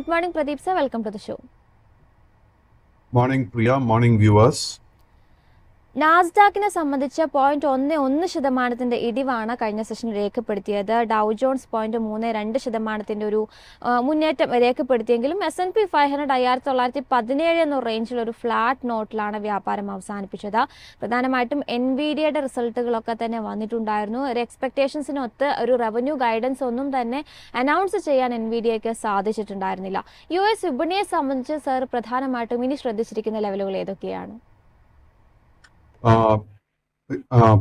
Good morning, Pradeep sir. Welcome to the show. Morning, Priya. Morning, viewers. നാസ്ഡാക്കിനെ സംബന്ധിച്ച് 0.11% ഇടിവാണ് കഴിഞ്ഞ സെഷനിൽ രേഖപ്പെടുത്തിയത്. ഡൗ ജോൺസ് 0.32% ഒരു മുന്നേറ്റം രേഖപ്പെടുത്തിയെങ്കിലും S&P 500 1917 എന്ന റേഞ്ചിൽ ഒരു ഫ്ലാറ്റ് നോട്ടിലാണ് വ്യാപാരം അവസാനിപ്പിച്ചത്. പ്രധാനമായിട്ടും എൻവിഡിയയുടെ റിസൾട്ടുകളൊക്കെ തന്നെ വന്നിട്ടുണ്ടായിരുന്നു. ഒരു എക്സ്പെക്ടേഷൻസിനൊത്ത് ഒരു റവന്യൂ ഗൈഡൻസ് ഒന്നും തന്നെ അനൗൺസ് ചെയ്യാൻ എൻവിഡിയയ്ക്ക് സാധിച്ചിട്ടുണ്ടായിരുന്നില്ല. US വിപണിയെ സംബന്ധിച്ച് സർ പ്രധാനമായിട്ടും ഇനി ശ്രദ്ധിച്ചിരിക്കുന്ന ലെവലുകൾ ഏതൊക്കെയാണ്?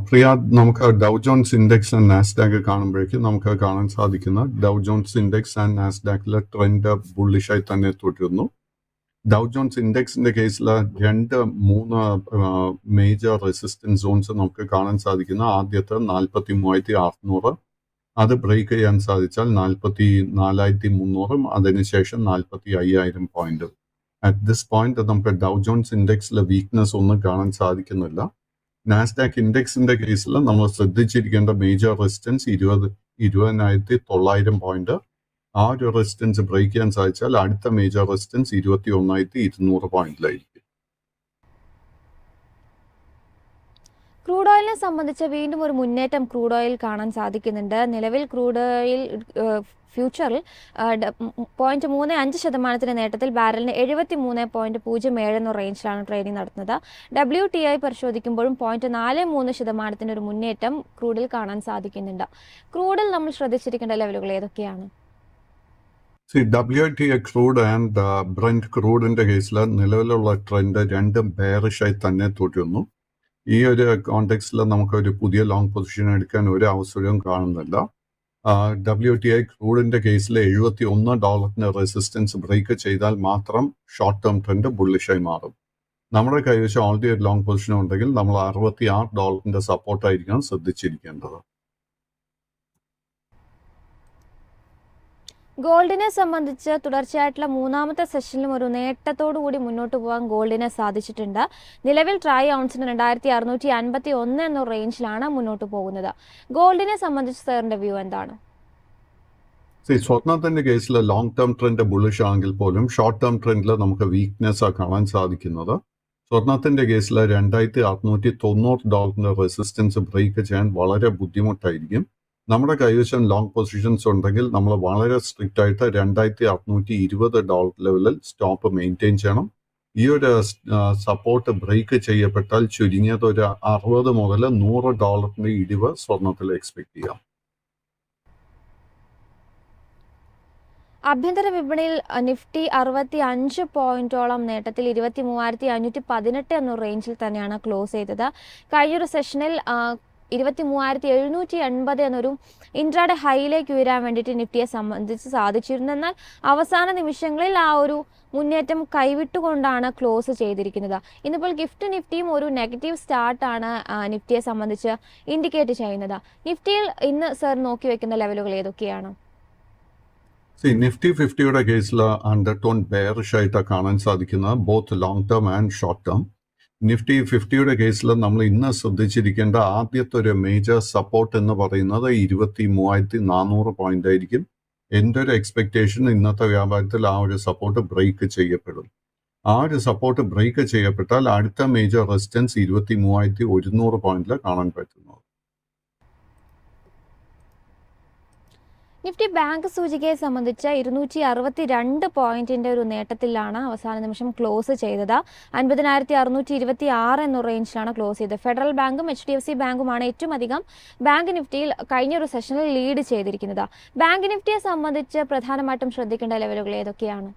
പ്രിയ, നമുക്ക് Dow Jones index and Nasdaq കാണുമ്പോഴേക്കും നമുക്ക് കാണാൻ സാധിക്കുന്ന ഡൗ ജോൺസ് ഇൻഡെക്സ് ആൻഡ് നാസ്ഡാക്കിലെ ട്രെൻഡ് ബുള്ളിഷായി തന്നെ തുടരുന്നു. ഡൗ ജോൺസ് ഇൻഡെക്സിന്റെ കേസിൽ 2-3 മേജർ റെസിസ്റ്റൻസ് സോൺസ് നമുക്ക് കാണാൻ സാധിക്കുന്ന. ആദ്യത്തെ 43,600, അത് ബ്രേക്ക് ചെയ്യാൻ സാധിച്ചാൽ 44,300, അതിനുശേഷം 45,000 പോയിന്റ്. അറ്റ് ദിസ് പോയിന്റ് നമുക്ക് ഡൗ ജോൺസ് ഇൻഡെക്സിലെ വീക്ക്നെസ് ഒന്നും കാണാൻ സാധിക്കുന്നില്ല. നാസ്ഡാക്ക് ഇൻഡെക്സിന്റെ കേസിൽ നമ്മൾ ശ്രദ്ധിച്ചിരിക്കേണ്ട മേജർ റെസിസ്റ്റൻസ് 20,900 പോയിന്റ്. ആ ഒരു റെസിസ്റ്റൻസ് ബ്രേക്ക് ചെയ്യാൻ സാധിച്ചാൽ അടുത്ത മേജർ റെസിസ്റ്റൻസ് 21,200 പോയിന്റിലായിരിക്കും. ക്രൂഡ് ഓയിലിനെ സംബന്ധിച്ച് വീണ്ടും ഒരു മുന്നേറ്റം ക്രൂഡ് ഓയിൽ കാണാൻ സാധിക്കുന്നുണ്ട്. നിലവിൽ ക്രൂഡ് ഓയിൽ ഫ്യൂച്ചറിൽ 0.35% നേട്ടത്തിൽ ബാരലിന് 73.07 എന്ന റേഞ്ചിലാണ് ട്രേഡിംഗ് നടത്തുന്നത്. WTI പരിശോധിക്കുമ്പോഴും 0.43% ഒരു മുന്നേറ്റം ക്രൂഡിൽ കാണാൻ സാധിക്കുന്നുണ്ട്. ക്രൂഡിൽ നമ്മൾ ശ്രദ്ധിച്ചിരിക്കേണ്ട ലെവലുകൾ ഏതൊക്കെയാണ്? WTI ക്രൂഡ് ആൻഡ് ബ്രന്റ് ക്രൂഡിന്റെ കേസിൽ നിലവിലുള്ള ട്രെൻഡ് രണ്ടും ബെയറിഷായി തന്നെ തുടരുന്നു. ഈ ഒരു കോണ്ടെക്സ്റ്റിൽ നമുക്കൊരു പുതിയ ലോങ് പൊസിഷൻ എടുക്കാൻ ഒരു അവസരവും കാണുന്നില്ല. WTI ക്രൂഡിന്റെ കേസിൽ $71 റെസിസ്റ്റൻസ് ബ്രേക്ക് ചെയ്താൽ മാത്രം ഷോർട്ട് ടേം ട്രെൻഡ് ബുള്ളിഷായി മാറും. നമ്മുടെ കൈവശം ഓൾറെഡി ഒരു ലോങ് പൊസിഷൻ ഉണ്ടെങ്കിൽ നമ്മൾ $66 സപ്പോർട്ടായിരിക്കണം ശ്രദ്ധിച്ചിരിക്കേണ്ടത്. ഗോൾഡിനെ സംബന്ധിച്ച് തുടർച്ചയായിട്ടുള്ള മൂന്നാമത്തെ സെഷനിലും ഒരു നേട്ടത്തോടുകൂടി മുന്നോട്ട് പോകാൻ ഗോൾഡിനെ സാധിച്ചിട്ടുണ്ട്. നിലവിൽ ട്രൈ ഔൺസിന് 2,651 എന്ന റേഞ്ചിലാണ് മുന്നോട്ട് പോകുന്നത്. ഗോൾഡിനെ സംബന്ധിച്ച് സാറിന്റെ വ്യൂ എന്താണ്? സ്വർണ്ണത്തിന്റെ കേസിൽ ലോങ് ടേം ട്രെൻഡ് ബുള്ളിഷ് ആണെങ്കിൽ പോലും ഷോർട്ട് ടേം ട്രെൻഡിൽ നമുക്ക് വീക്ക്നെസ് കാണാൻ സാധിക്കുന്നത്. സ്വർണ്ണത്തിന്റെ കേസിൽ $2,690 റെസിസ്റ്റൻസ് ബ്രേക്ക് ചെയ്യാൻ വളരെ ബുദ്ധിമുട്ടായിരിക്കും. നമ്മുടെ കൈവശം ലോങ് പൊസിഷൻസ് ഉണ്ടെങ്കിൽ നമ്മൾ വളരെ സ്ട്രിക്റ്റ് ആയിട്ട് $2,620 ലെവലിൽ സ്റ്റോപ്പ് മെയിൻറ്റെയിൻ ചെയ്യണം. ഈ ഒരു സപ്പോർട്ട് ബ്രേക്ക് ചെയ്യപ്പെട്ടാൽ ചുരുങ്ങിയത് ഒരു $60 മുതൽ $100 ഇടിവ് സ്വർണ്ണത്തിൽ എക്സ്പെക്ട് ചെയ്യാം. ആഭ്യന്തര വിപണിയിൽ നിഫ്റ്റി 65 പോയിന്റോളം നേട്ടത്തിൽ 23,518 എന്ന റേഞ്ചിൽ തന്നെയാണ് ക്ലോസ് ചെയ്തത്. കഴിഞ്ഞൊരു സെഷനിൽ 23,780 എന്നൊരു ഇൻട്രാഡേ ഹൈയിലേക്ക് ഉയരാൻ വേണ്ടിയിട്ട് നിഫ്റ്റിയെ സംബന്ധിച്ച് സാധിച്ചിരുന്നു. എന്നാൽ അവസാന നിമിഷങ്ങളിൽ ആ ഒരു മുന്നേറ്റം കൈവിട്ടുകൊണ്ടാണ് ക്ലോസ് ചെയ്തിരിക്കുന്നത്. ഇന്നിപ്പോൾ ഗിഫ്റ്റ് നിഫ്റ്റിയും ഒരു നെഗറ്റീവ് സ്റ്റാർട്ടാണ് നിഫ്റ്റിയെ സംബന്ധിച്ച് ഇൻഡിക്കേറ്റ് ചെയ്യുന്നത്. നിഫ്റ്റിയിൽ ഇന്ന് സർ നോക്കി വെക്കുന്ന ലെവലുകൾ ഏതൊക്കെയാണ്? നിഫ്റ്റി 50യുടെ കേസിൽ അണ്ടർടോൺ ബെയറിഷ് ആയിട്ടാണ് കാണാൻ സാധിക്കുന്നത്, both long term and short term. Nifty 50യുടെ കേസിൽ നമ്മൾ ഇന്ന് ശ്രദ്ധിച്ചിരിക്കേണ്ട ആദ്യത്തെ ഒരു മേജർ സപ്പോർട്ട് എന്ന് പറയുന്നത് 23,400 പോയിന്റ് ആയിരിക്കും. എൻ്റെ ഒരു എക്സ്പെക്ടേഷൻ ഇന്നത്തെ വ്യാപാരത്തിൽ ആ ഒരു സപ്പോർട്ട് ബ്രേക്ക് ചെയ്യപ്പെടും. ആ ഒരു സപ്പോർട്ട് ബ്രേക്ക് ചെയ്യപ്പെട്ടാൽ അടുത്ത മേജർ റെസിസ്റ്റൻസ് 23,100 പോയിന്റിൽ കാണാൻ പറ്റുന്നത്. നിഫ്റ്റി ബാങ്ക് സൂചികയെ സംബന്ധിച്ച് 262 പോയിന്റിന്റെ ഒരു നേട്ടത്തിലാണ് അവസാന നിമിഷം ക്ലോസ് ചെയ്തത്. 50,626 എന്ന റേഞ്ചിലാണ് ക്ലോസ് ചെയ്തത്. ഫെഡറൽ ബാങ്കും HDFC ബാങ്കുമാണ് ഏറ്റവും അധികം ബാങ്ക് നിഫ്റ്റിയിൽ കഴിഞ്ഞൊരു സെഷനിൽ ലീഡ് ചെയ്തിരിക്കുന്നത്. ബാങ്ക് നിഫ്റ്റിയെ സംബന്ധിച്ച് പ്രധാനമായിട്ടും ശ്രദ്ധിക്കേണ്ട ലെവലുകൾ ഏതൊക്കെയാണ്?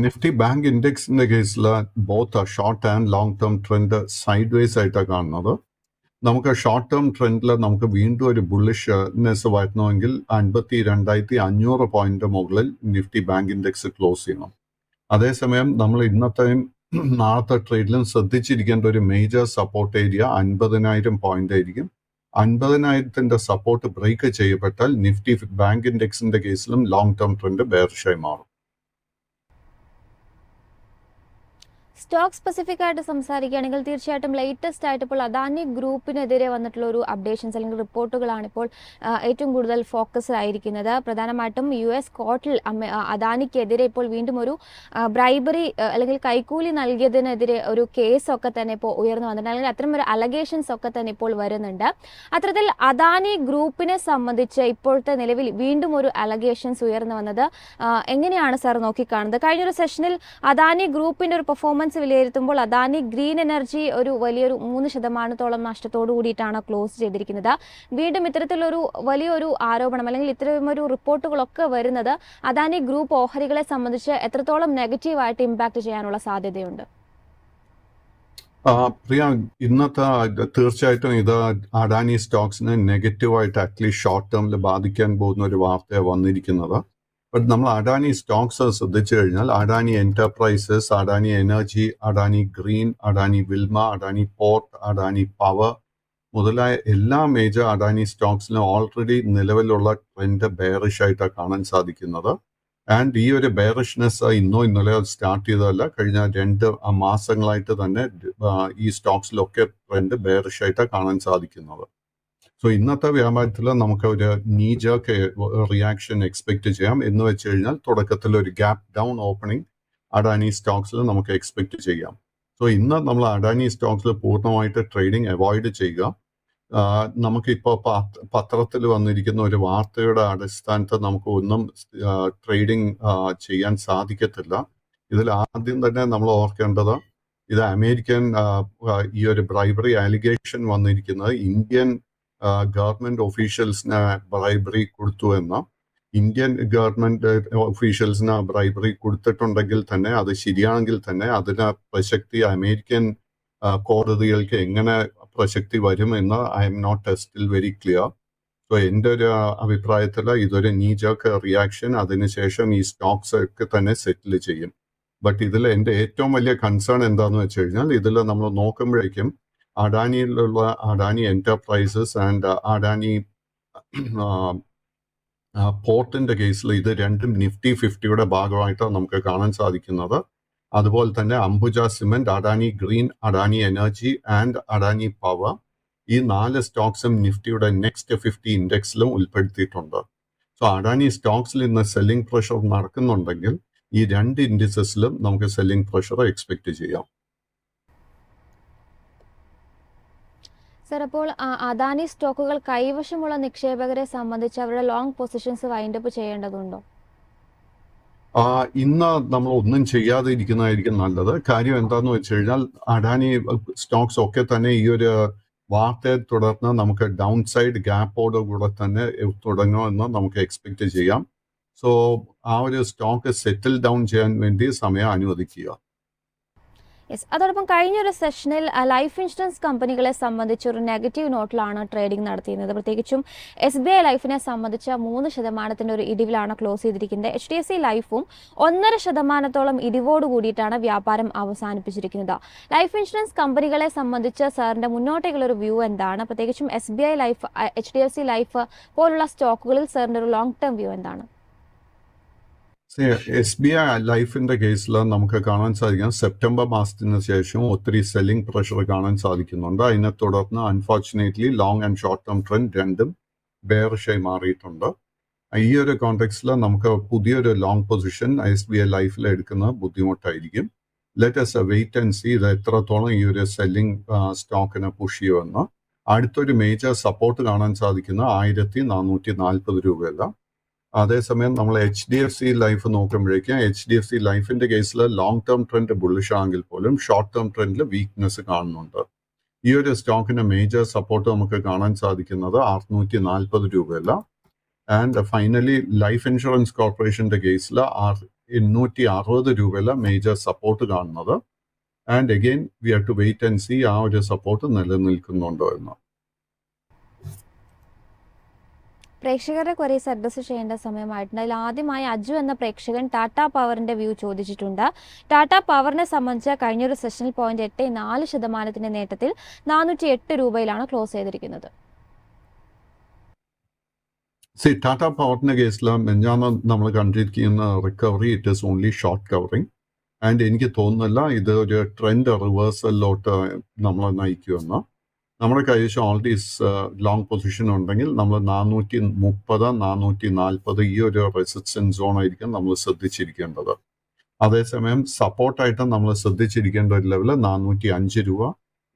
നിഫ്റ്റി ബാങ്ക് ഇൻഡെക്സിന്റെ കേസിൽ both short and long term trend side vase ആയിട്ടാണ് കാണുന്നത്. നമുക്ക് ഷോർട്ട് ടേം ട്രെൻഡിൽ നമുക്ക് വീണ്ടും ഒരു ബുള്ളിഷ്നെസ് വരണമെങ്കിൽ 52,500 പോയിന്റ് മുകളിൽ നിഫ്റ്റി ബാങ്ക് ഇൻഡെക്സ് ക്ലോസ് ചെയ്യണം. അതേസമയം നമ്മൾ ഇന്നത്തെയും നാളത്തെ ട്രേഡിലും ശ്രദ്ധിച്ചിരിക്കേണ്ട ഒരു മേജർ സപ്പോർട്ട് ഏരിയ 50,000 പോയിന്റ് ആയിരിക്കും. 50,000 സപ്പോർട്ട് ബ്രേക്ക് ചെയ്യപ്പെട്ടാൽ നിഫ്റ്റി ബാങ്ക് ഇൻഡെക്സിന്റെ കേസിലും ലോങ് ടേം ട്രെൻഡ് ബെയറിഷായി മാറും. സ്റ്റോക്ക് സ്പെസിഫിക് ആയിട്ട് സംസാരിക്കുകയാണെങ്കിൽ തീർച്ചയായിട്ടും ലേറ്റസ്റ്റ് ആയിട്ട് ഇപ്പോൾ അദാനി ഗ്രൂപ്പിനെതിരെ വന്നിട്ടുള്ള ഒരു അപ്ഡേഷൻസ് അല്ലെങ്കിൽ റിപ്പോർട്ടുകളാണ് ഇപ്പോൾ ഏറ്റവും കൂടുതൽ ഫോക്കസ് ആയിരിക്കുന്നത്. പ്രധാനമായിട്ടും US കോർട്ടിൽ അദാനിക്കെതിരെ ഇപ്പോൾ വീണ്ടും ഒരു ബ്രൈബറി അല്ലെങ്കിൽ കൈക്കൂലി നൽകിയതിനെതിരെ ഒരു കേസൊക്കെ തന്നെ ഇപ്പോൾ ഉയർന്നു വന്നിട്ടുണ്ട്, അല്ലെങ്കിൽ അത്തരം ഒരു അലഗേഷൻസ് ഒക്കെ തന്നെ ഇപ്പോൾ വരുന്നുണ്ട്. അത്തരത്തിൽ അദാനി ഗ്രൂപ്പിനെ സംബന്ധിച്ച് ഇപ്പോഴത്തെ നിലവിൽ വീണ്ടും ഒരു അലഗേഷൻസ് ഉയർന്നു വന്നത് എങ്ങനെയാണ് സാർ നോക്കിക്കാണുന്നത്? കഴിഞ്ഞൊരു സെഷനിൽ അദാനി ഗ്രൂപ്പിന്റെ ഒരു പെർഫോമൻസ് വിലയിരുത്തുമ്പോൾ അദാനി ഗ്രീൻ എനർജി ഒരു വലിയൊരു 3% നഷ്ടത്തോടു കൂടിയിട്ടാണ് ക്ലോസ് ചെയ്തിരിക്കുന്നത്. വീണ്ടും ഇത്തരത്തിലൊരു വലിയൊരു ആരോപണം അല്ലെങ്കിൽ ഇത്തരമൊരു റിപ്പോർട്ടുകളൊക്കെ വരുന്നത് അദാനി ഗ്രൂപ്പ് ഓഹരികളെ സംബന്ധിച്ച് എത്രത്തോളം നെഗറ്റീവായിട്ട് ഇമ്പാക്ട് ചെയ്യാനുള്ള സാധ്യതയുണ്ട്? പ്രിയ, ഇന്നത്തെ തീർച്ചയായിട്ടും ഇത് അഡാനി സ്റ്റോക്സിനെ നെഗറ്റീവായിട്ട് അറ്റ്ലീസ്റ്റ് ഷോർട്ട് ടേമിൽ ബാധിക്കാൻ പോകുന്ന ഒരു വാർത്തയാണ് വന്നിരിക്കുന്നത്. ബട്ട് നമ്മൾ അഡാനി സ്റ്റോക്സ് ശ്രദ്ധിച്ചു കഴിഞ്ഞാൽ Adani enterprises, Adani energy, Adani green, Adani Wilma, Adani port, Adani power മുതലായ എല്ലാ മേജർ അഡാനി സ്റ്റോക്സിലും ഓൾറെഡി നിലവിലുള്ള ട്രെൻഡ് ബെയറിഷ് ആയിട്ടാണ് കാണാൻ സാധിക്കുന്നത്. ആൻഡ് ഈ ഒരു ബെയറിഷ്നെസ് ഇന്നോ ഇന്നലെയോ സ്റ്റാർട്ട് ചെയ്തതല്ല, കഴിഞ്ഞ 2 മാസങ്ങളായിട്ട് തന്നെ ഈ സ്റ്റോക്സിലൊക്കെ ട്രെൻഡ് ബെയറിഷ് ആയിട്ടാണ് കാണാൻ സാധിക്കുന്നത്. സോ ഇന്നത്തെ വ്യാപാരത്തിൽ നമുക്ക് ഒരു നീജർക്ക് റിയാക്ഷൻ എക്സ്പെക്ട് ചെയ്യാം. എന്ന് വെച്ച് കഴിഞ്ഞാൽ തുടക്കത്തിൽ ഒരു ഗ്യാപ്പ് ഡൗൺ ഓപ്പണിംഗ് അഡാനി സ്റ്റോക്സിൽ നമുക്ക് എക്സ്പെക്ട് ചെയ്യാം. സോ ഇന്ന് നമ്മൾ അഡാനി സ്റ്റോക്സിൽ പൂർണ്ണമായിട്ട് ട്രേഡിംഗ് അവോയ്ഡ് ചെയ്യുക. നമുക്കിപ്പോൾ പത്രത്തിൽ വന്നിരിക്കുന്ന ഒരു വാർത്തയുടെ അടിസ്ഥാനത്തിൽ നമുക്ക് ഒന്നും ട്രേഡിംഗ് ചെയ്യാൻ സാധിക്കത്തില്ല. ഇതിൽ ആദ്യം തന്നെ നമ്മൾ ഓർക്കേണ്ടത്, ഇത് അമേരിക്കൻ ഈ ഒരു ബ്രൈബറി അലിഗേഷൻ വന്നിരിക്കുന്നത് ഇന്ത്യൻ ഗവൺമെന്റ് ഒഫീഷ്യൽസിന് ബ്രൈബറി കൊടുത്തു എന്ന. ഇന്ത്യൻ ഗവൺമെന്റ് ഒഫീഷ്യൽസിന് ബ്രൈബറി കൊടുത്തിട്ടുണ്ടെങ്കിൽ തന്നെ, അത് ശരിയാണെങ്കിൽ തന്നെ അതിന് പ്രസക്തി അമേരിക്കൻ കോടതികൾക്ക് എങ്ങനെ പ്രസക്തി വരുമെന്ന് I am not still very clear. So എൻ്റെ ഒരു അഭിപ്രായത്തിൽ ഇതൊരു നീജർക്ക് റിയാക്ഷൻ, അതിനുശേഷം ഈ സ്റ്റോക്സ് ഒക്കെ തന്നെ സെറ്റിൽ ചെയ്യും. ബട്ട് ഇതിൽ എൻ്റെ ഏറ്റവും വലിയ കൺസേൺ എന്താണെന്ന് വെച്ച് കഴിഞ്ഞാൽ, ഇതിൽ നമ്മൾ നോക്കുമ്പോഴേക്കും അഡാനിയിലുള്ള അഡാനി എന്റർപ്രൈസസ് ആൻഡ് അഡാനി പോർട്ടിന്റെ കേസിൽ ഇത് രണ്ടും നിഫ്റ്റി 50യുടെ ഭാഗമായിട്ടാണ് നമുക്ക് കാണാൻ സാധിക്കുന്നത്. അതുപോലെ തന്നെ Ambuja cement, Adani green, Adani energy and Adani power, ഈ 4 സ്റ്റോക്സും നിഫ്റ്റിയുടെ നെക്സ്റ്റ് 50 ഇൻഡെക്സിലും ഉൾപ്പെടുത്തിയിട്ടുണ്ട്. സോ അഡാനി സ്റ്റോക്സിൽ ഇന്ന് സെല്ലിംഗ് പ്രഷർ നടക്കുന്നുണ്ടെങ്കിൽ ഈ 2 ഇൻഡിസസിലും നമുക്ക് സെല്ലിംഗ് പ്രഷർ എക്സ്പെക്ട് ചെയ്യാം. സർ, അപ്പോൾ അദാനി സ്റ്റോക്കുകൾ കൈവശമുള്ള നിക്ഷേപകരെ സംബന്ധിച്ച് അവരുടെ ലോങ് പൊസിഷൻസ് വൈൻഡപ്പ് ചെയ്യേണ്ടതുണ്ടോ? ഇന്ന് നമ്മൾ ഒന്നും ചെയ്യാതെ ഇരിക്കുന്നതായിരിക്കും നല്ലത്. കാര്യം എന്താന്ന് വെച്ച് കഴിഞ്ഞാൽ, അഡാനി സ്റ്റോക്സ് ഒക്കെ തന്നെ ഈ ഒരു വാർത്തയെ തുടർന്ന് നമുക്ക് ഡൗൺ സൈഡ് ഗ്യാപ്പോട് കൂടെ തന്നെ തുടങ്ങുമെന്ന് നമുക്ക് എക്സ്പെക്ട് ചെയ്യാം. സോ ആ ഒരു സ്റ്റോക്ക് സെറ്റിൽ ഡൗൺ ചെയ്യാൻ വേണ്ടി സമയം അനുവദിക്കുക. യെസ്, അതോടൊപ്പം കഴിഞ്ഞൊരു സെഷനിൽ ലൈഫ് ഇൻഷുറൻസ് കമ്പനികളെ സംബന്ധിച്ച് ഒരു നെഗറ്റീവ് നോട്ടിലാണ് ട്രേഡിംഗ് നടത്തിയിരുന്നത്. പ്രത്യേകിച്ചും SBI ലൈഫിനെ സംബന്ധിച്ച് 3% ഒരു ഇടിവിലാണ് ക്ലോസ് ചെയ്തിരിക്കുന്നത്. HDFC ലൈഫും 1.5% ഇടിവോട് കൂടിയിട്ടാണ് വ്യാപാരം അവസാനിപ്പിച്ചിരിക്കുന്നത്. ലൈഫ് ഇൻഷുറൻസ് കമ്പനികളെ സംബന്ധിച്ച് സാറിന്റെ മുന്നോട്ടേക്കുള്ള ഒരു വ്യൂ എന്താണ്? പ്രത്യേകിച്ചും SBI ലൈഫ്, HDFC ലൈഫ് പോലുള്ള സ്റ്റോക്കുകളിൽ സാറിന്റെ ഒരു ലോങ് ടേം വ്യൂ എന്താണ്? SBI ലൈഫിന്റെ കേസിൽ നമുക്ക് കാണാൻ സാധിക്കും, സെപ്റ്റംബർ മാസത്തിന് ശേഷം ഒത്തിരി സെല്ലിംഗ് പ്രഷർ കാണാൻ സാധിക്കുന്നുണ്ട്. അതിനെ തുടർന്ന് unfortunately long and short term trend രണ്ടും ബെയറിഷായി മാറിയിട്ടുണ്ട്. ഈ ഒരു കോണ്ടെക്സ്റ്റിൽ നമുക്ക് പുതിയൊരു ലോങ് പൊസിഷൻ SBI ലൈഫിൽ എടുക്കുന്നത് ബുദ്ധിമുട്ടായിരിക്കും. Let us wait and see ഇത് എത്രത്തോളം ഈ ഒരു സെല്ലിംഗ് സ്റ്റോക്കിനെ പുഷ് ചെയ്യുമെന്ന്. അടുത്തൊരു മേജർ സപ്പോർട്ട് കാണാൻ സാധിക്കുന്ന 1440 രൂപയല്ല. അതേസമയം നമ്മൾ HDFC ലൈഫ് നോക്കുമ്പോഴേക്കും HDFC ലൈഫിന്റെ കേസിൽ ലോങ് ടേം ട്രെൻഡ് ബുള്ളിഷ് ആണെങ്കിൽ പോലും ഷോർട്ട് ടേം ട്രെൻഡിൽ വീക്ക്നെസ് കാണുന്നുണ്ട്. ഈ ഒരു സ്റ്റോക്കിന്റെ മേജർ സപ്പോർട്ട് നമുക്ക് കാണാൻ സാധിക്കുന്നത് 640 രൂപയല്ല. ആൻഡ് ഫൈനലി ലൈഫ് ഇൻഷുറൻസ് കോർപ്പറേഷന്റെ കേസിൽ 860 രൂപയല്ല മേജർ സപ്പോർട്ട് കാണുന്നത്. And again we have to wait and see ആ ഒരു സപ്പോർട്ട് നിലനിൽക്കുന്നുണ്ടോ എന്ന്. പ്രേക്ഷകരുടെ ക്വയറീസ് അഡ്രസ്സ് ചെയ്യേണ്ട സമയമായിട്ടുണ്ട്. അതിൽ ആദ്യമായി അജു എന്ന പ്രേക്ഷകൻ ടാറ്റ പവറിന്റെ വ്യൂ ചോദിച്ചിട്ടുണ്ട്. ടാറ്റ പവറിനെ സംബന്ധിച്ച് കഴിഞ്ഞൊരു സെഷനിൽ 0.84% നേട്ടത്തിൽ 408 രൂപയിലാണ് ക്ലോസ് ചെയ്തിരിക്കുന്നത്. ടാറ്റ പവറിന്റെ കേസിൽ ഞാൻ നമ്മൾ കണ്ടിരിക്കുന്ന recovery it is only short covering. And എനിക്ക് തോന്നുന്നില്ല ഇത് ഒരു ട്രെൻഡ് റിവേഴ്സലിലോട്ട് നമ്മളെ നയിക്കുമെന്ന്. നമ്മുടെ കൈവശം ഓൾറെഡി ലോങ് പൊസിഷൻ ഉണ്ടെങ്കിൽ നമ്മൾ 430, 440 ഈ ഒരു റെസിസ്റ്റൻസ് സോൺ ആയിരിക്കും നമ്മൾ ശ്രദ്ധിച്ചിരിക്കേണ്ടത്. അതേസമയം സപ്പോർട്ടായിട്ട് നമ്മൾ ശ്രദ്ധിച്ചിരിക്കേണ്ട ഒരു ലെവല് 405 രൂപ.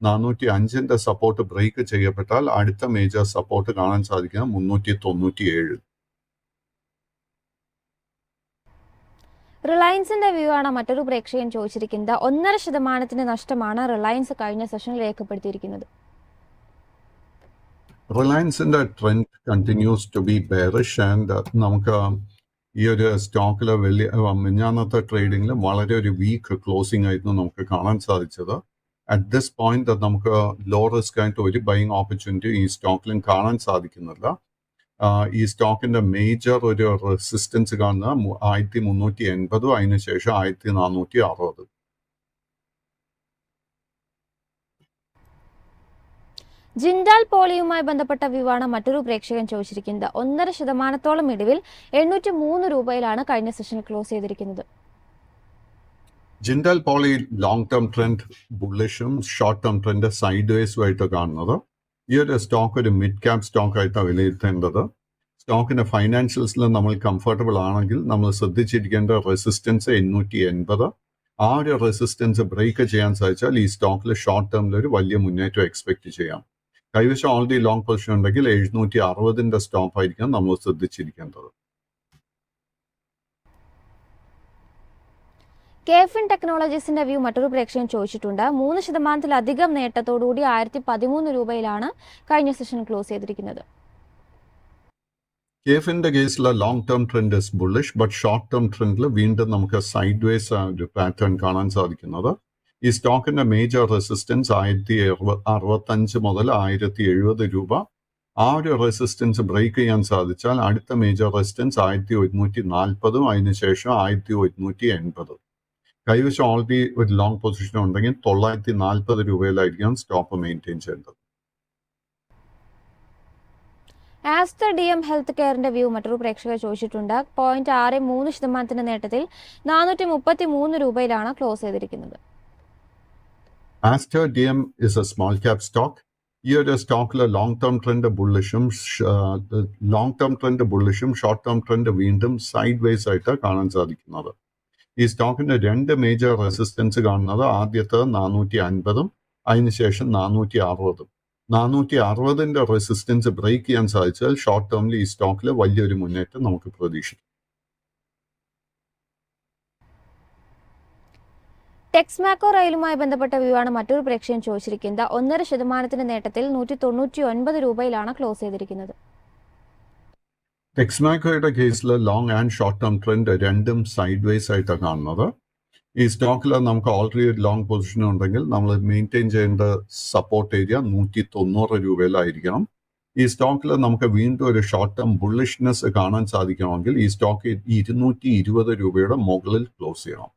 405ന്റെ സപ്പോർട്ട് ബ്രേക്ക് ചെയ്യപ്പെട്ടാൽ അടുത്ത മേജർ സപ്പോർട്ട് കാണാൻ സാധിക്കുന്നത് 397. റിലയൻസിന്റെ വ്യൂ ആണ് മറ്റൊരു പ്രേക്ഷകൻ ചോദിച്ചിരിക്കുന്നത്. 1.5% നഷ്ടമാണ് റിലയൻസ് കഴിഞ്ഞ സെഷനിൽ രേഖപ്പെടുത്തിയിരിക്കുന്നത്. റിലയൻസിന്റെ trend continues to be bearish and നമുക്ക് ഈ ഒരു സ്റ്റോക്കിലെ മിഞ്ഞാന്നത്തെ ട്രേഡിംഗിൽ വളരെ ഒരു വീക്ക് ക്ലോസിംഗ് ആയിരുന്നു നമുക്ക് കാണാൻ സാധിച്ചത്. അറ്റ് ദിസ് പോയിന്റ് നമുക്ക് ലോ റിസ്ക് ആയിട്ട് ഒരു ബൈങ് ഓപ്പർച്യൂണിറ്റി ഈ സ്റ്റോക്കിലും കാണാൻ സാധിക്കുന്നില്ല. ഈ സ്റ്റോക്കിന്റെ മേജർ ഒരു റെസിസ്റ്റൻസ് കാണുന്ന 1380, അതിനുശേഷം 1460. ജിൻഡാൽ പോളിയുമായി ബന്ധപ്പെട്ട വ്യൂവാണ് മറ്റൊരു പ്രേക്ഷകൻ ചോദിച്ചിരിക്കുന്നത്. 1.5% ഇടിവിൽ 803 രൂപയിലാണ് കഴിഞ്ഞ സെഷൻ ക്ലോസ് ചെയ്തിരിക്കുന്നത്. Jindal Poly long term trend ബുള്ളിഷും ഷോർട്ട് ടേം ട്രെൻഡ് സൈഡ് വേസും ആയിട്ട് കാണുന്നത്. ഈ ഒരു സ്റ്റോക്ക് ഒരു മിഡ് ക്യാപ് സ്റ്റോക്ക് ആയിട്ടാണ് വിലയിരുത്തേണ്ടത്. സ്റ്റോക്കിന്റെ ഫൈനാൻഷ്യൽസിൽ നമ്മൾ കംഫർട്ടബിൾ ആണെങ്കിൽ നമ്മൾ ശ്രദ്ധിച്ചിരിക്കേണ്ട റെസിസ്റ്റൻസ് 880. ആ ഒരു റെസിസ്റ്റൻസ് ബ്രേക്ക് ചെയ്യാൻ സാധിച്ചാൽ ഈ സ്റ്റോക്കിൽ ഷോർട്ട് ടേമിൽ ഒരു വലിയ മുന്നേറ്റം എക്സ്പെക്ട് ചെയ്യാം. കൈവശം ഓൾറെഡി ലോങ് പൊസിഷൻ ഉണ്ടെങ്കിൽ 760ന്റെ സ്റ്റോപ്പ് ആയിരിക്കും നമ്മൾ ശ്രദ്ധിച്ചിരിക്കേണ്ടത്. കെഫിൻ ടെക്നോളജീസിന്റെ വ്യൂ മറ്റൊരു പ്രേക്ഷകൻ ചോദിച്ചിട്ടുണ്ട്. 3% നേട്ടത്തോടുകൂടി 1013 രൂപയിലാണ് കഴിഞ്ഞ സെഷൻ ക്ലോസ് ചെയ്തിരിക്കുന്നത്. കെഫിന്റെ കേസിലെ long term trend is bullish, but short term ട്രെൻഡിൽ വീണ്ടും നമുക്ക് സൈഡ് വേസ് ഒരു പാറ്റേൺ കാണാൻ സാധിക്കുന്നത്. ഈ സ്റ്റോക്കിന്റെ മേജർ റെസിസ്റ്റൻസ് 1065 മുതൽ 1070 രൂപ. ആ ഒരു റെസിസ്റ്റൻസ് ബ്രേക്ക് ചെയ്യാൻ സാധിച്ചാൽ അടുത്ത മേജർ റെസിസ്റ്റൻസ് 1140, അതിനുശേഷം 1180. കൈവശം ഓൾറെഡി ഒരു ലോങ് പൊസിഷൻ ഉണ്ടെങ്കിൽ 940 രൂപയിലായിരിക്കും സ്റ്റോപ്പ് മെയിൻറ്റെയിൻ ചെയ്യേണ്ടത്. ആസ്റ്റർ DM ഹെൽത്ത് കെയറിന്റെ വ്യൂ മറ്റൊരു പ്രേക്ഷകർ ചോദിച്ചിട്ടുണ്ട്. 0.63% നേട്ടത്തിൽ 433 രൂപയിലാണ് ക്ലോസ് ചെയ്തിരിക്കുന്നത്. Aster DM is a small cap stock. ഈ ഒരു സ്റ്റോക്കിലെ ലോങ് ടേം ട്രെൻഡ് ബുള്ളിഷും ഷോർട്ട് ടേം ട്രെൻഡ് വീണ്ടും സൈഡ് വേസ് ആയിട്ട് കാണാൻ സാധിക്കുന്നത്. ഈ സ്റ്റോക്കിന്റെ 2 മേജർ റെസിസ്റ്റൻസ് കാണുന്നത് ആദ്യത്തെ 450, അതിനുശേഷം 460. 460ന്റെ റെസിസ്റ്റൻസ് ബ്രേക്ക് ചെയ്യാൻ സാധിച്ചാൽ ഷോർട്ട് ടേമിൽ ഈ സ്റ്റോക്കിൽ വലിയൊരു മുന്നേറ്റം നമുക്ക് പ്രതീക്ഷിക്കാം. ടെക്സ്മാക്കോ റെയിലുമായി ബന്ധപ്പെട്ട വ്യൂ ആണ് മറ്റൊരു പ്രേക്ഷകൻ ചോദിച്ചിരിക്കുന്നത്. 1.5% നേട്ടത്തിൽ 199 രൂപയിലാണ് ക്ലോസ് ചെയ്തിരിക്കുന്നത്. ടെക്സ്മാക്കോയുടെ കേസിൽ long and short term trend രണ്ടും സൈഡ് വേസ് ആയിട്ടാണ് കാണുന്നത്. ഈ സ്റ്റോക്കിൽ നമുക്ക് ഓൾറെഡി ഒരു ലോങ് പൊസിഷൻ ഉണ്ടെങ്കിൽ നമ്മൾ മെയിൻറ്റെയിൻ ചെയ്യേണ്ട സപ്പോർട്ട് ഏരിയ 190 രൂപയിലായിരിക്കണം. ഈ സ്റ്റോക്കിൽ നമുക്ക് വീണ്ടും ഒരു ഷോർട്ട് ടേം ബുള്ളിഷ്നെസ് കാണാൻ സാധിക്കണമെങ്കിൽ ഈ സ്റ്റോക്ക് 220 രൂപയുടെ മുകളിൽ ക്ലോസ് ചെയ്യണം.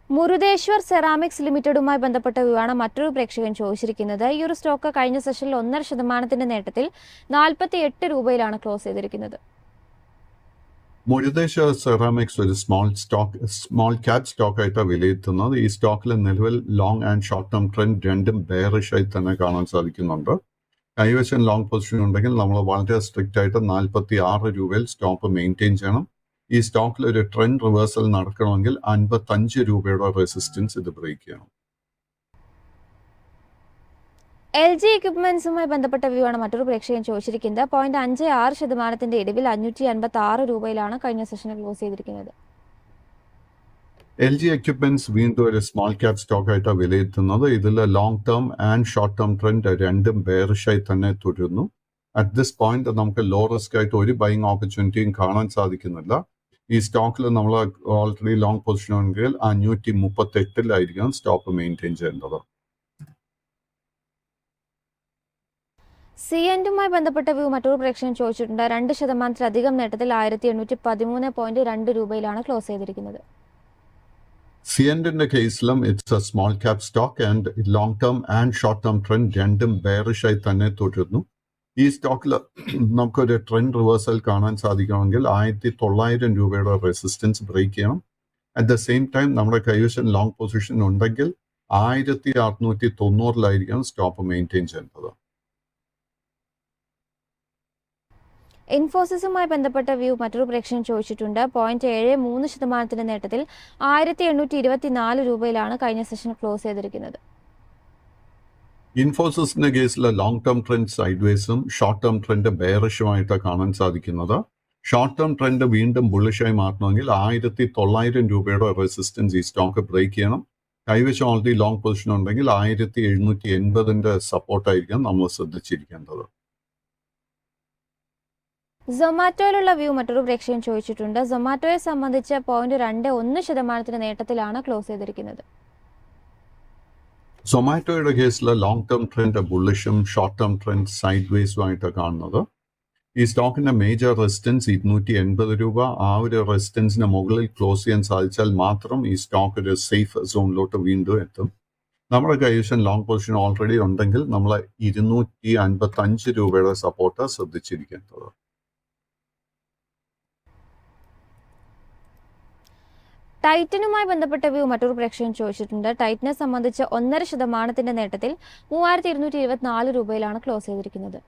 മുരുദേശ്വർ സെറാമിക്സ് ലിമിറ്റഡുമായി ബന്ധപ്പെട്ട വ്യൂ ആണ് മറ്റൊരു പ്രേക്ഷകൻ ചോദിച്ചിരിക്കുന്നത്. ഈ ഒരു സ്റ്റോക്ക് കഴിഞ്ഞ സെഷനിൽ 1.5% നേട്ടത്തിൽ 48 രൂപയിലാണ് ക്ലോസ് ചെയ്തിരിക്കുന്നത്. മുരുദേശ്വർ സെറാമിക്സ് ഒരു സ്മോൾ ക്യാപ് സ്റ്റോക്ക് ആയിട്ടാണ് വിലയിരുത്തുന്നത്. ഈ സ്റ്റോക്കിൽ നിലവിൽ long and short term trend രണ്ടും ബെയറിഷ് ആയി തന്നെ കാണാൻ സാധിക്കുന്നുണ്ട്. കൈവശം ലോങ് പൊസിഷൻ ഉണ്ടെങ്കിൽ നമ്മൾ വളരെ സ്ട്രിക്റ്റ് ആയിട്ട് 46 രൂപയിൽ സ്റ്റോപ്പ് മെയിൻറ്റെയിൻ ചെയ്യണം. ഈ സ്റ്റോക്കിൽ ഒരു ട്രെൻഡ് റിവേഴ്സൽ നടക്കണമെങ്കിൽ 55 രൂപയുടെ റെസിസ്റ്റൻസ് ഇത് ബ്രേക്ക് ചെയ്യണം. LG എക്യുപ്മെന്റ്സുമായി ബന്ധപ്പെട്ട വ്യൂ ആണ് മറ്റൊരു പ്രേക്ഷകൻ ചോദിച്ചിരിക്കുന്നത്. 0.56% ഇടിവിൽ 586 രൂപയിലാണ് കഴിഞ്ഞ സെഷനിൽ ക്ലോസ് ചെയ്തിരിക്കുന്നത്. LG എക്യുപ്മെന്റ്സ് വീണ്ടും ഒരു സ്മോൾ ക്യാപ് സ്റ്റോക്ക് ആയിട്ടാണ് വിലയിരുത്തുന്നത്. ഇതിൽ long term and short term trend രണ്ടും ബെയറിഷായി തന്നെ തുടരുന്നു. അറ്റ് ദിസ് പോയിന്റ് നമുക്ക് ലോ റിസ്ക് ആയിട്ട് ഒരു ബൈങ് ഓപ്പർച്യൂണിറ്റിയും കാണാൻ സാധിക്കുന്നില്ല. ഈ സ്റ്റോക്കിൽ നമ്മൾ ഓൾറെഡി ലോങ് പൊസിഷൻ ഉണ്ടെങ്കിൽ 538 സ്റ്റോപ്പ് മെയിൻറ്റെയിൻ ചെയ്യേണ്ടത്. സിഎൻഡുമായി ബന്ധപ്പെട്ട വ്യൂ മറ്റൊരു പ്രേക്ഷകൻ ചോദിച്ചിട്ടുണ്ട്. 2% നേട്ടത്തിൽ 1813.2 രൂപയിലാണ് ക്ലോസ് ചെയ്തിരിക്കുന്നത്. സിഎൻഡിന്റെ കേസിലും it's A small cap stock and long term and short term trend രണ്ടും ബെയറിഷായി തന്നെ തുടരുന്നു. ഈ സ്റ്റോക്കിൽ നമുക്കൊരു ട്രെൻഡ് റിവേഴ്സൽ കാണാൻ സാധിക്കണമെങ്കിൽ 1900 രൂപയുടെ റെസിസ്റ്റൻസ് ബ്രേക്ക് ചെയ്യണം. അറ്റ് ദ സെയിം ടൈം നമ്മുടെ കൈവശം ലോങ് പൊസിഷൻ ഉണ്ടെങ്കിൽ 1690 സ്റ്റോപ്പ് മെയിൻറ്റെയിൻ ചെയ്യേണ്ടത്. ഇൻഫോസിസുമായി ബന്ധപ്പെട്ട വ്യൂ മറ്റൊരു പ്രേക്ഷകൻ ചോദിച്ചിട്ടുണ്ട്. 0.73% നേട്ടത്തിൽ 1824 രൂപയിലാണ് കഴിഞ്ഞ സെഷൻ ക്ലോസ് ചെയ്തിരിക്കുന്നത്. ഇൻഫോസിസിന്റെ കേസിൽ ലോങ് ടേം ട്രെൻഡ് സൈഡ്വേസും ഷോർട്ട് ടേം ട്രെൻഡ് ബെയറിഷുമായിട്ടാണ് കാണാൻ സാധിക്കുന്നത്. ഷോർട്ട് ടേം ട്രെൻഡ് വീണ്ടും ബുള്ളിഷായി മാറണമെങ്കിൽ 1900 രൂപയുടെ റെസിസ്റ്റൻസ് ഈ സ്റ്റോക്ക് ബ്രേക്ക് ചെയ്യണം. കൈവശം ഓൾറെഡി ലോങ് പൊസിഷൻ ഉണ്ടെങ്കിൽ 1780 സപ്പോർട്ടായിരിക്കാം നമ്മൾ ശ്രദ്ധിച്ചിരിക്കേണ്ടത്. സൊമാറ്റോയിലുള്ള വ്യൂ മറ്റൊരു പ്രേക്ഷകൻ ചോദിച്ചിട്ടുണ്ട്. സൊമാറ്റോയെ സംബന്ധിച്ച് 0.21% നേട്ടത്തിലാണ് ക്ലോസ് ചെയ്തിരിക്കുന്നത്. സൊമാറ്റോയുടെ കേസിൽ ലോങ് ടേം ട്രെൻഡ് ബുള്ളിഷും ഷോർട്ട് ടേം ട്രെൻഡ് സൈഡ്വേസുമായിട്ടാണ് കാണുന്നത്. ഈ സ്റ്റോക്കിന്റെ മേജർ റെസിസ്റ്റൻസ് 280 രൂപ. ആ ഒരു റെസിസ്റ്റൻസിന് മുകളിൽ ക്ലോസ് ചെയ്യാൻ സാധിച്ചാൽ മാത്രം ഈ സ്റ്റോക്ക് ഒരു സേഫ് സോണിലോട്ട് വീണ്ടും എത്തും. നമ്മുടെ കൈവശം ലോങ് പൊസിഷൻ ഓൾറെഡി ഉണ്ടെങ്കിൽ നമ്മൾ 255 രൂപയുടെ സപ്പോർട്ട് ശ്രദ്ധിച്ചിരിക്കേണ്ടത്. ടൈറ്റനുമായി ബന്ധപ്പെട്ട വ്യൂ മറ്റൊരു പ്രേക്ഷകൻ ചോദിച്ചിട്ടുണ്ട്. ടൈറ്റനെ സംബന്ധിച്ച് 1.5% നേട്ടത്തിൽ 3224 രൂപയിലാണ് ക്ലോസ് ചെയ്തിരിക്കുന്നത്.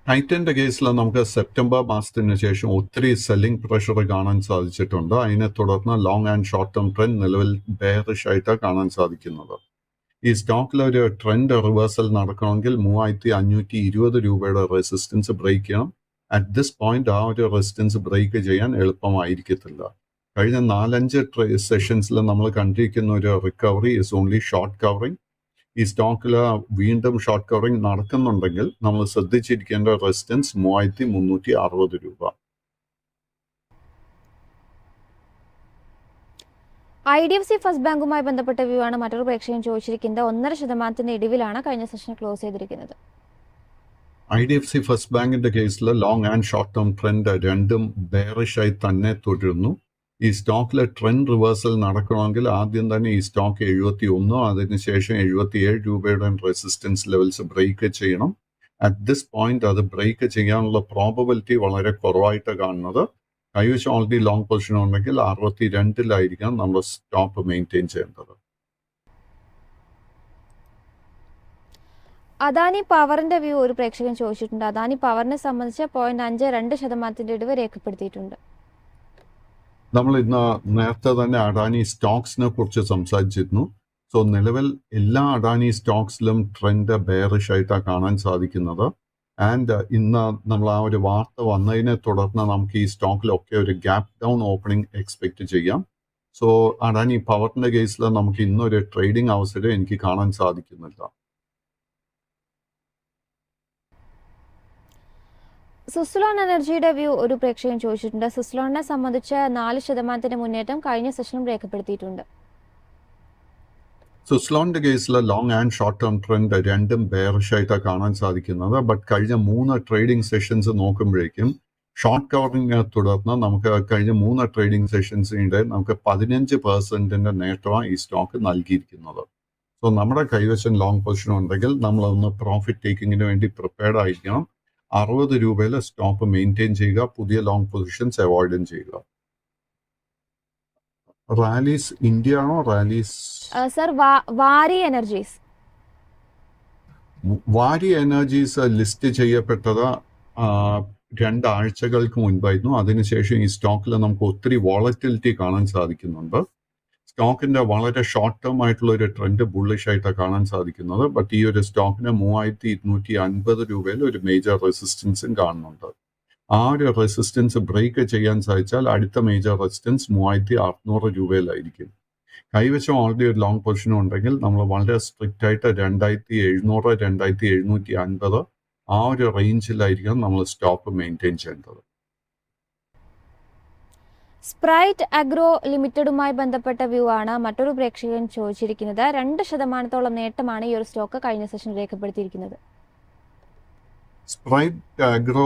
ടൈറ്റന്റെ കേസിൽ നമുക്ക് സെപ്റ്റംബർ മാസത്തിന് ശേഷം ഒത്തിരി സെല്ലിംഗ് പ്രഷർ കാണാൻ സാധിച്ചിട്ടുണ്ട്. അതിനെ തുടർന്ന് long and short term trend നിലവിൽ ബെയറിഷ് ആയിട്ടാണ് കാണാൻ സാധിക്കുന്നത്. ഈ സ്റ്റോക്കിൽ ഒരു ട്രെൻഡ് റിവേഴ്സൽ നടക്കണമെങ്കിൽ 3520 രൂപയുടെ റെസിസ്റ്റൻസ് ബ്രേക്ക് ചെയ്യണം. അറ്റ് ദിസ് പോയിന്റ് ആ ഒരു റെസിസ്റ്റൻസ് ബ്രേക്ക് ചെയ്യാൻ എളുപ്പമായിരിക്കത്തില്ല. കഴിഞ്ഞ 4-5 സെഷൻസിൽ നമ്മൾ കണ്ടിരിക്കുന്ന ഒരു recovery is only short covering. ഈ സ്റ്റോക്കിൽ വീണ്ടും ഷോർട്ട് കവറിങ് നടക്കുന്നുണ്ടെങ്കിൽ നമ്മൾ ശ്രദ്ധിച്ചിരിക്കേണ്ട റെസിസ്റ്റൻസ് 3360 രൂപ. IDFC ഫസ്റ്റ് ബാങ്കുമായി ബന്ധപ്പെട്ട വ്യൂ ആണ് മറ്റൊരു പ്രേക്ഷകൻ ചോദിച്ചിരിക്കുന്നത്. 1.5% ഇടിവിലാണ് കഴിഞ്ഞ സെഷൻ ക്ലോസ് ചെയ്തിരിക്കുന്നത്. IDFC ഫസ്റ്റ് ബാങ്കിന്റെ കേസിൽ long and short term trend രണ്ടും ബെയറിഷായി തന്നെ തുടരുന്നു. ഈ സ്റ്റോക്കിലെ ട്രെൻഡ് റിവേഴ്സൽ നടക്കണമെങ്കിൽ ആദ്യം തന്നെ ഈ സ്റ്റോക്ക് 71 അതിനുശേഷം 77 രൂപയുടെ റെസിസ്റ്റൻസ് ലെവൽസ് ബ്രേക്ക് ചെയ്യണം. അറ്റ് ദിസ് പോയിന്റ് അത് ബ്രേക്ക് ചെയ്യാനുള്ള പ്രോബബിലിറ്റി വളരെ കുറവായിട്ട് കാണുന്നത്. കൈവശം ഓൾറെഡി ലോങ് പൊസിഷൻ ഉണ്ടെങ്കിൽ 62 നമ്മൾ സ്റ്റോപ്പ് മെയിൻറ്റെയിൻ ചെയ്യേണ്ടത്. അദാനി പവറിന്റെ വ്യൂ ഒരു പ്രേക്ഷകൻ ചോദിച്ചിട്ടുണ്ട്. അദാനി പവറിനെ സംബന്ധിച്ച് 0.52% ഇടിവ് രേഖപ്പെടുത്തിയിട്ടുണ്ട്. നമ്മൾ ഇന്ന് നേരത്തെ തന്നെ അഡാനി സ്റ്റോക്സിനെ കുറിച്ച് സംസാരിച്ചിരുന്നു. സോ നിലവിൽ എല്ലാ അഡാനി സ്റ്റോക്സിലും ട്രെൻഡ് ബെയറിഷ് ആയിട്ടാണ് കാണാൻ സാധിക്കുന്നത്. ആൻഡ് ഇന്ന് നമ്മൾ ആ ഒരു വാർത്ത വന്നതിനെ തുടർന്ന് നമുക്ക് ഈ സ്റ്റോക്കിലൊക്കെ ഒരു ഗ്യാപ് ഡൗൺ ഓപ്പണിംഗ് എക്സ്പെക്ട് ചെയ്യാം. സോ അഡാനി പവറിന്റെ കേസിൽ നമുക്ക് ഇന്നൊരു ട്രേഡിംഗ് അവസരം എനിക്ക് കാണാൻ സാധിക്കുന്നില്ല. സുസ്ലോൺ എനർജിയുടെ വ്യൂ ഒരു പ്രേക്ഷകൻ ചോദിച്ചിട്ടുണ്ട്. സുസ്ലോണിനെ സംബന്ധിച്ച് 4% മുന്നേറ്റം കഴിഞ്ഞ സെഷനും രേഖപ്പെടുത്തിയിട്ടുണ്ട്. സുസ്ലോണിന്റെ കേസിൽ long and short term trend രണ്ടും ബെയറിഷ് ആയിട്ടാണ് കാണാൻ സാധിക്കുന്നത്. ബട്ട് കഴിഞ്ഞ 3 ട്രേഡിംഗ് സെഷൻസ് നോക്കുമ്പോഴേക്കും ഷോർട്ട് കവറിങ്ങിനെ തുടർന്ന് നമുക്ക് കഴിഞ്ഞ 3 ട്രേഡിംഗ് സെഷൻസിനിടെ നമുക്ക് 15% നേട്ടമാണ് ഈ സ്റ്റോക്ക് നൽകിയിരിക്കുന്നത്. സോ നമ്മുടെ കൈവശം ലോങ് പൊസിഷൻ ഉണ്ടെങ്കിൽ നമ്മളൊന്ന് പ്രോഫിറ്റ് ടേക്കിങ്ങിന് വേണ്ടി പ്രിപ്പയർഡ് ആയിരിക്കണം. 60 രൂപയിൽ സ്റ്റോപ്പ് മെയിൻറ്റെയിൻ ചെയ്യുക. പുതിയ ലോങ് പൊസിഷൻസ് അവോയ്ഡും ചെയ്യുക. റാലീസ് ഇന്ത്യ ആണോ റാലീസ് സർ? വാരി എനർജീസ്. വാരി എനർജീസ് ലിസ്റ്റ് ചെയ്യപ്പെട്ടത് 2 ആഴ്ചകൾക്ക് മുൻപായിരുന്നു. അതിനുശേഷം ഈ സ്റ്റോക്കിൽ നമുക്ക് ഒത്തിരി വോളറ്റിലിറ്റി കാണാൻ സാധിക്കുന്നുണ്ട്. സ്റ്റോക്കിന്റെ വളരെ ഷോർട്ട് ടേം ആയിട്ടുള്ള ഒരു ട്രെൻഡ് ബുള്ളിഷ് ആയിട്ടാണ് കാണാൻ സാധിക്കുന്നത്. ബട്ട് ഈ ഒരു സ്റ്റോക്കിന് 3250 രൂപയിൽ ഒരു മേജർ റെസിസ്റ്റൻസും കാണുന്നുണ്ട്. ആ ഒരു റെസിസ്റ്റൻസ് ബ്രേക്ക് ചെയ്യാൻ സാധിച്ചാൽ അടുത്ത മേജർ റെസിസ്റ്റൻസ് 3600 രൂപയിലായിരിക്കും. കൈവശം ഓൾറെഡി ഒരു ലോങ് പൊസിഷൻ ഉണ്ടെങ്കിൽ നമ്മൾ വളരെ സ്ട്രിക്റ്റ് ആയിട്ട് 2700 2750 ആ ഒരു റേഞ്ചിലായിരിക്കും നമ്മൾ സ്റ്റോപ്പ് മെയിൻറ്റെയിൻ ചെയ്യേണ്ടത്. സ്പ്രൈറ്റ് അഗ്രോ ലിമിറ്റഡുമായി ബന്ധപ്പെട്ട വ്യൂ ആണ് മറ്റൊരു പ്രേക്ഷകൻ ചോദിച്ചിരിക്കുന്നത്. 2% നേട്ടമാണ് ഈ ഒരു സ്റ്റോക്ക് കഴിഞ്ഞ സെഷൻ രേഖപ്പെടുത്തിയിരിക്കുന്നത്. സ്പ്രൈറ്റ് അഗ്രോ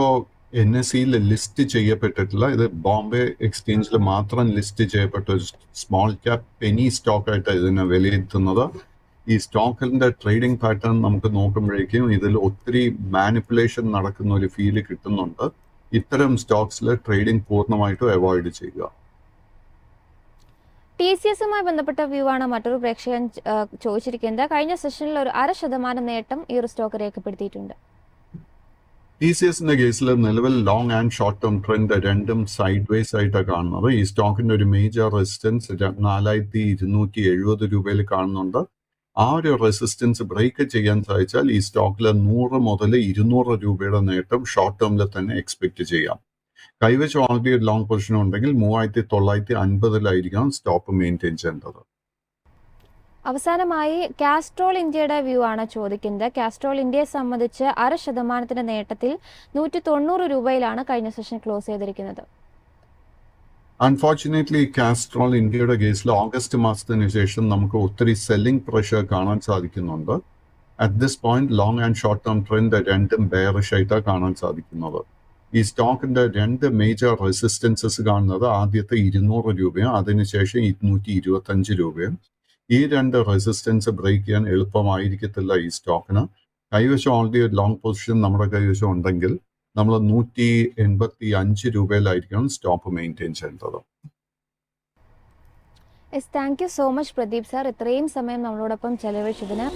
NSEയിൽ ലിസ്റ്റ് ചെയ്യപ്പെട്ടിട്ടില്ല. ഇത് ബോംബെ എക്സ്ചേഞ്ചിൽ മാത്രം ലിസ്റ്റ് ചെയ്യപ്പെട്ട ഒരു സ്മോൾ ക്യാപ് പെനി സ്റ്റോക്ക് ആയിട്ട് ഇതിനെ വിലയിരുത്തുന്നത്. ഈ സ്റ്റോക്കിന്റെ ട്രേഡിംഗ് പാറ്റേൺ നമുക്ക് നോക്കുമ്പോഴേക്കും ഇതിൽ ഒത്തിരി മാനിപ്പുലേഷൻ നടക്കുന്ന ഒരു ഫീല് കിട്ടുന്നുണ്ട്. ഇത്തരം സ്റ്റോക്സിൽ ട്രേഡിംഗ് പൂർണ്ണമായിട്ടും അവോയ്ഡ് ചെയ്യുക. TCSുമായി ബന്ധപ്പെട്ട വ്യൂ ആണ് മറ്റൊരു പ്രേക്ഷകൻ ചോദിച്ചിരിക്കുന്നത്. കഴിഞ്ഞ സെഷനിൽ ഒരു 0.5% നേട്ടം ഈ ഒരു സ്റ്റോക്ക് രേഖപ്പെടുത്തിയിട്ടുണ്ട്. TCSന്റെ കേസിൽ നിലവിൽ long and short term trend രണ്ടും സൈഡ് വേസ് ആയിട്ടാണ് കാണുന്നത്. ഈ സ്റ്റോക്കിന്റെ ഒരു മേജർ റെസിസ്റ്റൻസ് 4270 രൂപയിൽ കാണുന്നുണ്ട്. ആ ഒരു റെസിസ്റ്റൻസ് ബ്രേക്ക് ചെയ്യാൻ സാധിച്ചാൽ ഈ സ്റ്റോക്കിൽ 100 മുതൽ 200 രൂപയുടെ നേട്ടം ഷോർട്ട് ടേമിൽ തന്നെ എക്സ്പെക്ട് ചെയ്യാം. കൈവശം ഓൾറെഡി ഒരു ലോങ് പൊസിഷൻ ഉണ്ടെങ്കിൽ 3950 സ്റ്റോപ്പ് മെയിൻറ്റെയിൻ ചെയ്യേണ്ടത്. അവസാനമായി കാസ്ട്രോൾ ഇന്ത്യയുടെ വ്യൂ ആണ് ചോദിക്കുന്നത്. കാസ്ട്രോൾ ഇന്ത്യയെ സംബന്ധിച്ച് 0.5% നേട്ടത്തിൽ 190 രൂപയിലാണ് കഴിഞ്ഞ സെഷൻ ക്ലോസ് ചെയ്തിരിക്കുന്നത്. അൺഫോർച്ചുനേറ്റ്ലി കാസ്ട്രോൾ ഇന്ത്യയുടെ കേസിൽ ഓഗസ്റ്റ് മാസത്തിന് ശേഷം നമുക്ക് ഒത്തിരി സെല്ലിംഗ് പ്രഷർ കാണാൻ സാധിക്കുന്നുണ്ട്. At this point long and short term trend രണ്ടും ബെയറിഷ് ആയിട്ടാണ് കാണാൻ സാധിക്കുന്നത്. ഈ സ്റ്റോക്കിന്റെ രണ്ട് മേജർ റെസിസ്റ്റൻസസ് കാണുന്നത് ആദ്യത്തെ 200 രൂപയും അതിനുശേഷം 225 രൂപയും. ഈ രണ്ട് റെസിസ്റ്റൻസ് ബ്രേക്ക് ചെയ്യാൻ എളുപ്പമായിരിക്കത്തില്ല ഈ സ്റ്റോക്കിന്. കൈവശം ഓൾറെഡി ഒരു ലോങ് പൊസിഷൻ നമ്മുടെ കൈവശം ഉണ്ടെങ്കിൽ നമ്മൾ 185 രൂപയിലായിരിക്കണം സ്റ്റോപ്പ് മെയിൻറ്റെയിൻ ചെയ്യേണ്ടത്. Thank you so much Pradeep sir, ഇത്രയും സമയം നമ്മളോടൊപ്പം ചെലവഴിച്ചതിന്.